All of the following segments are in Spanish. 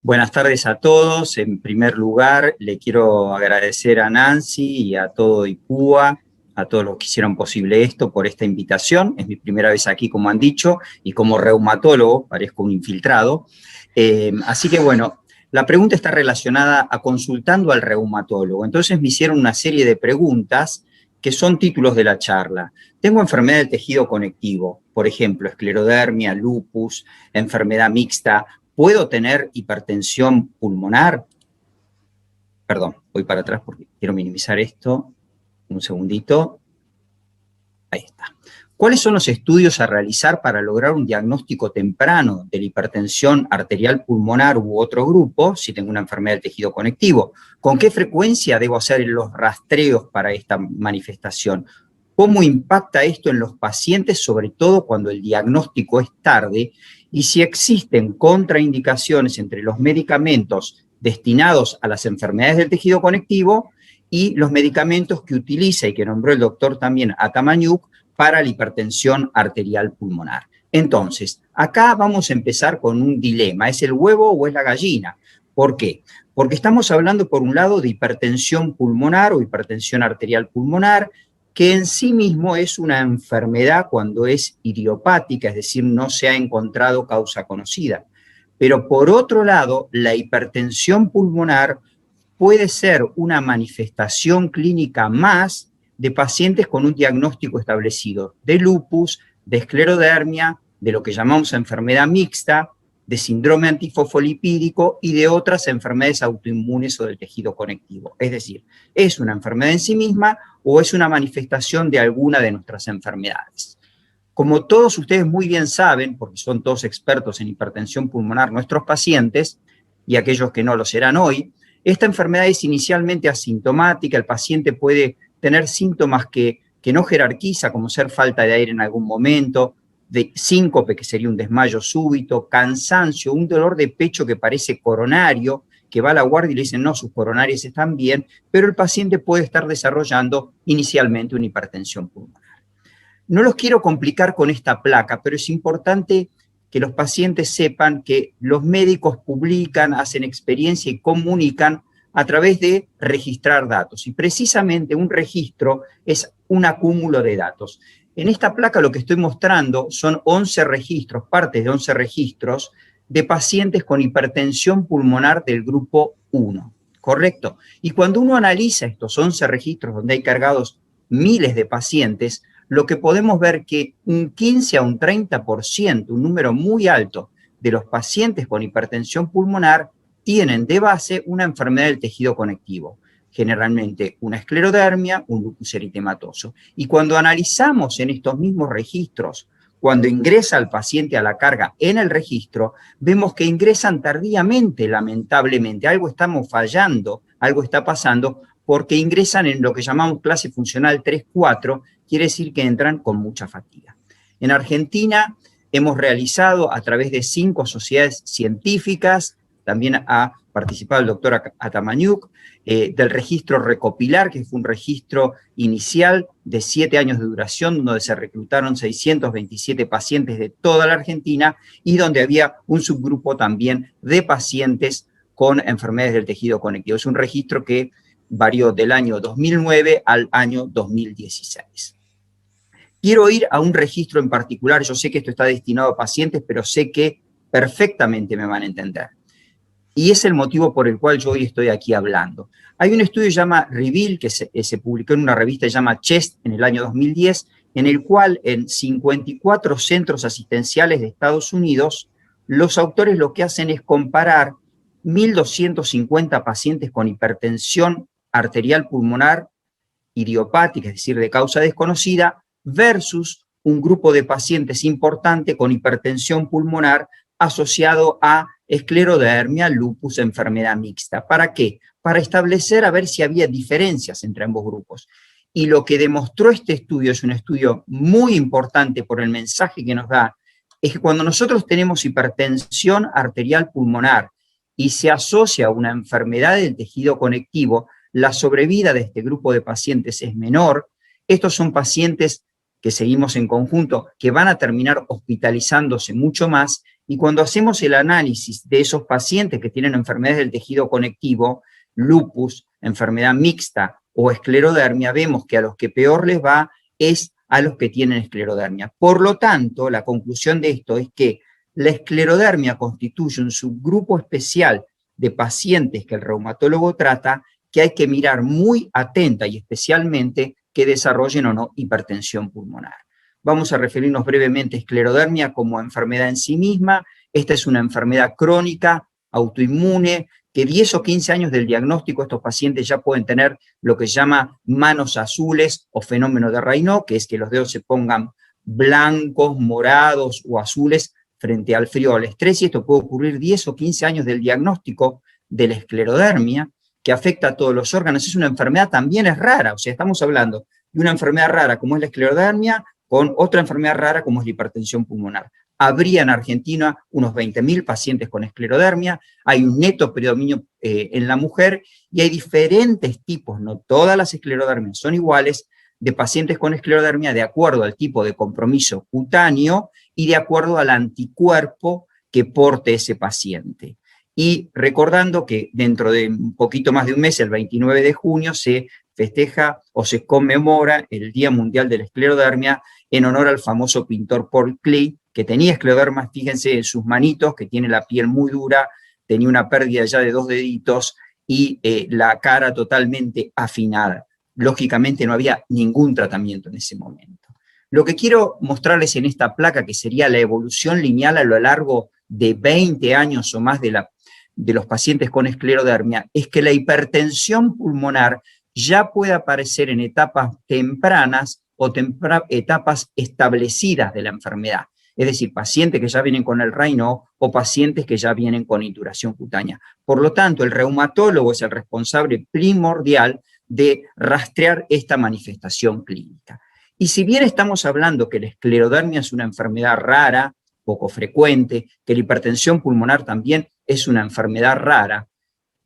Buenas tardes a todos. En primer lugar, le quiero agradecer a Nancy y a todo IPUA, a todos los que hicieron posible esto, por esta invitación. Es mi primera vez aquí, como han dicho, y como reumatólogo, parezco un infiltrado. Así que bueno, la pregunta está relacionada a consultando al reumatólogo. Entonces me hicieron una serie de preguntas que son títulos de la charla. Tengo enfermedad del tejido conectivo, por ejemplo, esclerodermia, lupus, enfermedad mixta. ¿Puedo tener hipertensión pulmonar? Perdón, voy para atrás porque quiero minimizar esto. Un segundito. Ahí está. ¿Cuáles son los estudios a realizar para lograr un diagnóstico temprano de la hipertensión arterial pulmonar u otro grupo, si tengo una enfermedad del tejido conectivo? ¿Con qué frecuencia debo hacer los rastreos para esta manifestación? ¿Cómo impacta esto en los pacientes, sobre todo cuando el diagnóstico es tarde? Y si existen contraindicaciones entre los medicamentos destinados a las enfermedades del tejido conectivo y los medicamentos que utiliza y que nombró el doctor también Atamaniuk para la hipertensión arterial pulmonar. Entonces, acá vamos a empezar con un dilema. ¿Es el huevo o es la gallina? ¿Por qué? Porque estamos hablando, por un lado, de hipertensión pulmonar o hipertensión arterial pulmonar, que en sí mismo es una enfermedad cuando es idiopática, es decir, no se ha encontrado causa conocida. Pero por otro lado, la hipertensión pulmonar puede ser una manifestación clínica más de pacientes con un diagnóstico establecido de lupus, de esclerodermia, de lo que llamamos enfermedad mixta, de síndrome antifosfolipídico y de otras enfermedades autoinmunes o del tejido conectivo. Es decir, ¿es una enfermedad en sí misma o es una manifestación de alguna de nuestras enfermedades? Como todos ustedes muy bien saben, porque son todos expertos en hipertensión pulmonar nuestros pacientes, y aquellos que no lo serán hoy, esta enfermedad es inicialmente asintomática, el paciente puede tener síntomas que no jerarquiza, como ser falta de aire en algún momento, de síncope, que sería un desmayo súbito, cansancio, un dolor de pecho que parece coronario, que va a la guardia y le dicen, no, sus coronarias están bien, pero el paciente puede estar desarrollando inicialmente una hipertensión pulmonar. No los quiero complicar con esta placa, pero es importante que los pacientes sepan que los médicos publican, hacen experiencia y comunican a través de registrar datos. Y precisamente un registro es un acúmulo de datos. En esta placa lo que estoy mostrando son 11 registros, partes de 11 registros de pacientes con hipertensión pulmonar del grupo 1, ¿correcto? Y cuando uno analiza estos 11 registros donde hay cargados miles de pacientes, lo que podemos ver que un 15 a un 30%, un número muy alto de los pacientes con hipertensión pulmonar tienen de base una enfermedad del tejido conectivo, generalmente una esclerodermia, un lupus eritematoso. Y cuando analizamos en estos mismos registros, cuando ingresa el paciente a la carga en el registro, vemos que ingresan tardíamente, lamentablemente. Algo estamos fallando, algo está pasando, porque ingresan en lo que llamamos clase funcional 3-4, quiere decir que entran con mucha fatiga. En Argentina hemos realizado a través de 5 sociedades científicas, también ha participado el doctor Atamaniuk, del registro recopilar, que fue un registro inicial de 7 años de duración, donde se reclutaron 627 pacientes de toda la Argentina y donde había un subgrupo también de pacientes con enfermedades del tejido conectivo. Es un registro que varió del año 2009 al año 2016. Quiero ir a un registro en particular, yo sé que esto está destinado a pacientes, pero sé que perfectamente me van a entender. Y es el motivo por el cual yo hoy estoy aquí hablando. Hay un estudio que se llama Reveal, que se publicó en una revista que se llama Chest en el año 2010, en el cual en 54 centros asistenciales de Estados Unidos, los autores lo que hacen es comparar 1.250 pacientes con hipertensión arterial pulmonar idiopática, es decir, de causa desconocida, versus un grupo de pacientes importante con hipertensión pulmonar asociado a esclerodermia, lupus, enfermedad mixta. ¿Para qué? Para establecer a ver si había diferencias entre ambos grupos. Y lo que demostró este estudio, es un estudio muy importante por el mensaje que nos da, es que cuando nosotros tenemos hipertensión arterial pulmonar y se asocia a una enfermedad del tejido conectivo, la sobrevida de este grupo de pacientes es menor. Estos son pacientes que seguimos en conjunto, que van a terminar hospitalizándose mucho más, Y cuando hacemos el análisis de esos pacientes que tienen enfermedades del tejido conectivo, lupus, enfermedad mixta o esclerodermia, vemos que a los que peor les va es a los que tienen esclerodermia. Por lo tanto, la conclusión de esto es que la esclerodermia constituye un subgrupo especial de pacientes que el reumatólogo trata, que hay que mirar muy atenta y especialmente que desarrollen o no hipertensión pulmonar. Vamos a referirnos brevemente a esclerodermia como enfermedad en sí misma. Esta es una enfermedad crónica, autoinmune, que 10 o 15 años del diagnóstico estos pacientes ya pueden tener lo que se llama manos azules o fenómeno de Raynaud, que es que los dedos se pongan blancos, morados o azules frente al frío o al estrés, y esto puede ocurrir 10 o 15 años del diagnóstico de la esclerodermia, que afecta a todos los órganos. Es una enfermedad, también es rara, o sea, estamos hablando de una enfermedad rara como es la esclerodermia, con otra enfermedad rara como es la hipertensión pulmonar. Habría en Argentina unos 20.000 pacientes con esclerodermia, hay un neto predominio en la mujer, y hay diferentes tipos, no todas las esclerodermias son iguales, de pacientes con esclerodermia de acuerdo al tipo de compromiso cutáneo y de acuerdo al anticuerpo que porte ese paciente. Y recordando que dentro de un poquito más de un mes, el 29 de junio, se festeja o se conmemora el Día Mundial de la Esclerodermia en honor al famoso pintor Paul Klee, que tenía escleroderma, fíjense en sus manitos, que tiene la piel muy dura, tenía una pérdida ya de 2 deditos y la cara totalmente afinada. Lógicamente no había ningún tratamiento en ese momento. Lo que quiero mostrarles en esta placa, que sería la evolución lineal a lo largo de 20 años o más de los pacientes con esclerodermia, es que la hipertensión pulmonar ya puede aparecer en etapas tempranas o etapas establecidas de la enfermedad. Es decir, pacientes que ya vienen con el Raynaud o pacientes que ya vienen con induración cutánea. Por lo tanto, el reumatólogo es el responsable primordial de rastrear esta manifestación clínica. Y si bien estamos hablando que la esclerodermia es una enfermedad rara, poco frecuente, que la hipertensión pulmonar también es una enfermedad rara,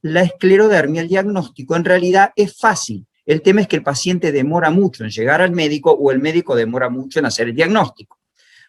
la esclerodermia, el diagnóstico en realidad es fácil. El tema es que el paciente demora mucho en llegar al médico o el médico demora mucho en hacer el diagnóstico.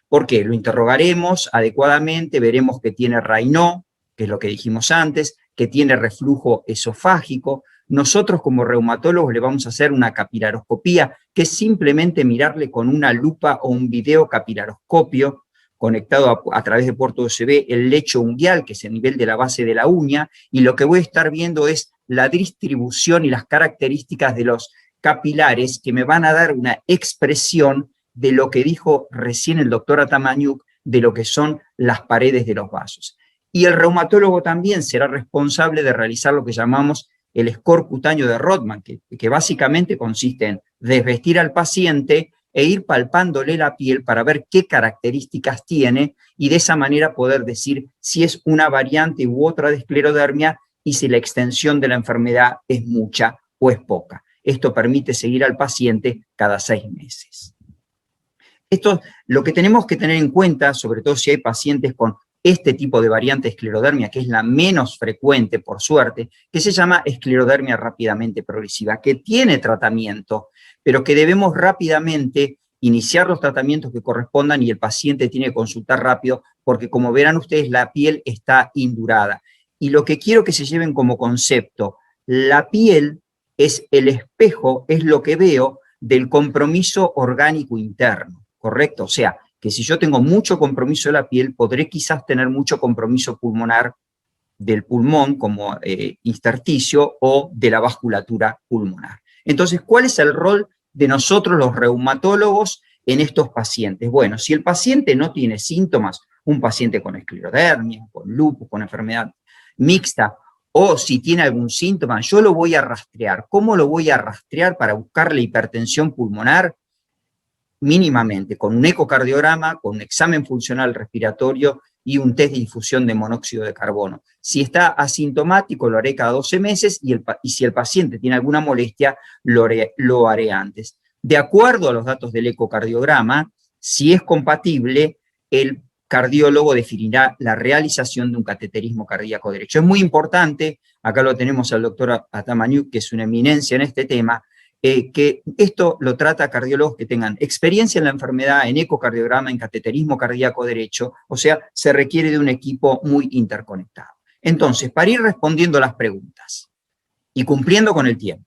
¿Por qué? Lo interrogaremos adecuadamente, veremos que tiene Raynaud, que es lo que dijimos antes, que tiene reflujo esofágico. Nosotros como reumatólogos le vamos a hacer una capilaroscopía, que es simplemente mirarle con una lupa o un video capilaroscopio conectado a través de puerto USB el lecho unguial, que es el nivel de la base de la uña, y lo que voy a estar viendo es la distribución y las características de los capilares que me van a dar una expresión de lo que dijo recién el doctor Atamaniuk, de lo que son las paredes de los vasos. Y el reumatólogo también será responsable de realizar lo que llamamos el score cutáneo de Rodman, que básicamente consiste en desvestir al paciente e ir palpándole la piel para ver qué características tiene y de esa manera poder decir si es una variante u otra de esclerodermia y si la extensión de la enfermedad es mucha o es poca. Esto permite seguir al paciente cada 6 meses. Esto, lo que tenemos que tener en cuenta, sobre todo si hay pacientes con este tipo de variante de esclerodermia, que es la menos frecuente, por suerte, que se llama esclerodermia rápidamente progresiva, que tiene tratamiento, pero que debemos rápidamente iniciar los tratamientos que correspondan y el paciente tiene que consultar rápido, porque como verán ustedes, la piel está indurada. Y lo que quiero que se lleven como concepto, la piel es el espejo, es lo que veo del compromiso orgánico interno. ¿Correcto? O sea, que si yo tengo mucho compromiso de la piel, podré quizás tener mucho compromiso pulmonar del pulmón como intersticio o de la vasculatura pulmonar. Entonces, ¿cuál es el rol de nosotros los reumatólogos en estos pacientes? Bueno, si el paciente no tiene síntomas, un paciente con esclerodermia, con lupus, con enfermedad mixta, o si tiene algún síntoma, yo lo voy a rastrear. ¿Cómo lo voy a rastrear para buscar la hipertensión pulmonar? Mínimamente, con un ecocardiograma, con un examen funcional respiratorio y un test de difusión de monóxido de carbono. Si está asintomático, lo haré cada 12 meses y si el paciente tiene alguna molestia, lo haré antes. De acuerdo a los datos del ecocardiograma, si es compatible, el cardiólogo definirá la realización de un cateterismo cardíaco derecho. Es muy importante, acá lo tenemos al doctor Atamaniuk, que es una eminencia en este tema, que esto lo trata a cardiólogos que tengan experiencia en la enfermedad, en ecocardiograma, en cateterismo cardíaco derecho, o sea, se requiere de un equipo muy interconectado. Entonces, para ir respondiendo las preguntas y cumpliendo con el tiempo,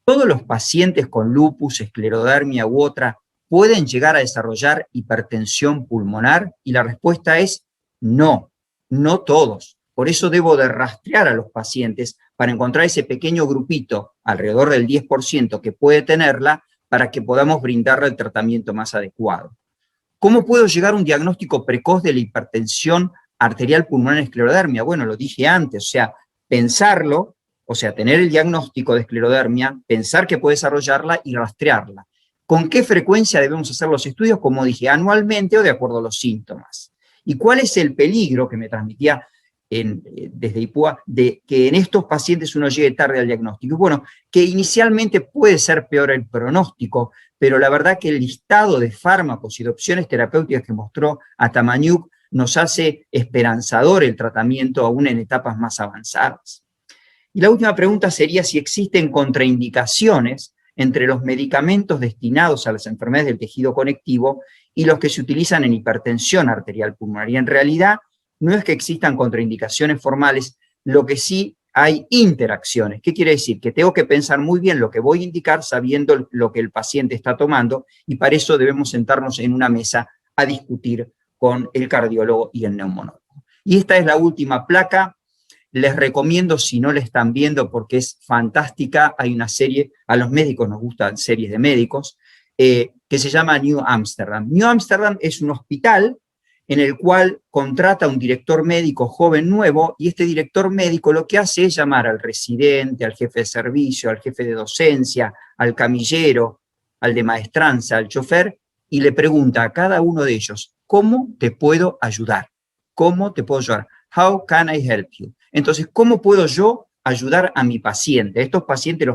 ¿todos los pacientes con lupus, esclerodermia u otra pueden llegar a desarrollar hipertensión pulmonar? Y la respuesta es no, no todos. Por eso debo de rastrear a los pacientes para encontrar ese pequeño grupito, alrededor del 10%, que puede tenerla, para que podamos brindarle el tratamiento más adecuado. ¿Cómo puedo llegar a un diagnóstico precoz de la hipertensión arterial pulmonar en esclerodermia? Bueno, lo dije antes, o sea, pensarlo, o sea, tener el diagnóstico de esclerodermia, pensar que puede desarrollarla y rastrearla. ¿Con qué frecuencia debemos hacer los estudios? Como dije, anualmente o de acuerdo a los síntomas. ¿Y cuál es el peligro que me transmitía desde IPUA de que en estos pacientes uno llegue tarde al diagnóstico? Bueno, que inicialmente puede ser peor el pronóstico, pero la verdad que el listado de fármacos y de opciones terapéuticas que mostró Atamaniuk nos hace esperanzador el tratamiento aún en etapas más avanzadas. Y la última pregunta sería si existen contraindicaciones entre los medicamentos destinados a las enfermedades del tejido conectivo y los que se utilizan en hipertensión arterial pulmonar. Y en realidad no es que existan contraindicaciones formales, lo que sí hay interacciones. ¿Qué quiere decir? Que tengo que pensar muy bien lo que voy a indicar sabiendo lo que el paciente está tomando, y para eso debemos sentarnos en una mesa a discutir con el cardiólogo y el neumólogo. Y esta es la última placa. Les recomiendo, si no la están viendo, porque es fantástica, hay una serie, a los médicos nos gustan series de médicos, que se llama New Amsterdam. New Amsterdam es un hospital en el cual contrata un director médico joven nuevo, y este director médico lo que hace es llamar al residente, al jefe de servicio, al jefe de docencia, al camillero, al de maestranza, al chofer, y le pregunta a cada uno de ellos, ¿cómo te puedo ayudar? ¿Cómo te puedo ayudar? How can I help you? Entonces, ¿cómo puedo yo ayudar a mi paciente, a estos pacientes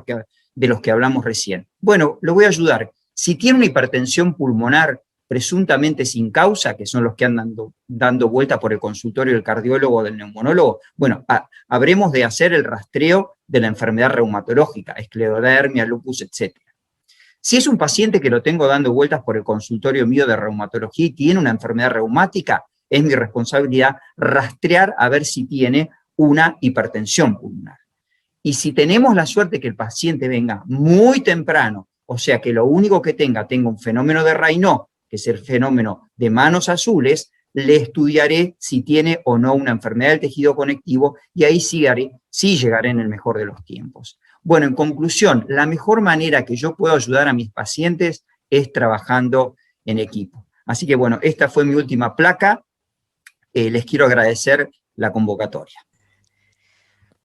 de los que hablamos recién? Bueno, lo voy a ayudar. Si tiene una hipertensión pulmonar presuntamente sin causa, que son los que andan dando vuelta por el consultorio del cardiólogo o del neumonólogo, bueno, habremos de hacer el rastreo de la enfermedad reumatológica, esclerodermia, lupus, etc. Si es un paciente que lo tengo dando vueltas por el consultorio mío de reumatología y tiene una enfermedad reumática, es mi responsabilidad rastrear a ver si tiene una hipertensión pulmonar. Y si tenemos la suerte que el paciente venga muy temprano, o sea que lo único que tenga un fenómeno de Raynaud, que es el fenómeno de manos azules, le estudiaré si tiene o no una enfermedad del tejido conectivo, y ahí sí llegaré en el mejor de los tiempos. Bueno, en conclusión, la mejor manera que yo puedo ayudar a mis pacientes es trabajando en equipo. Así que bueno, esta fue mi última placa. Les quiero agradecer la convocatoria.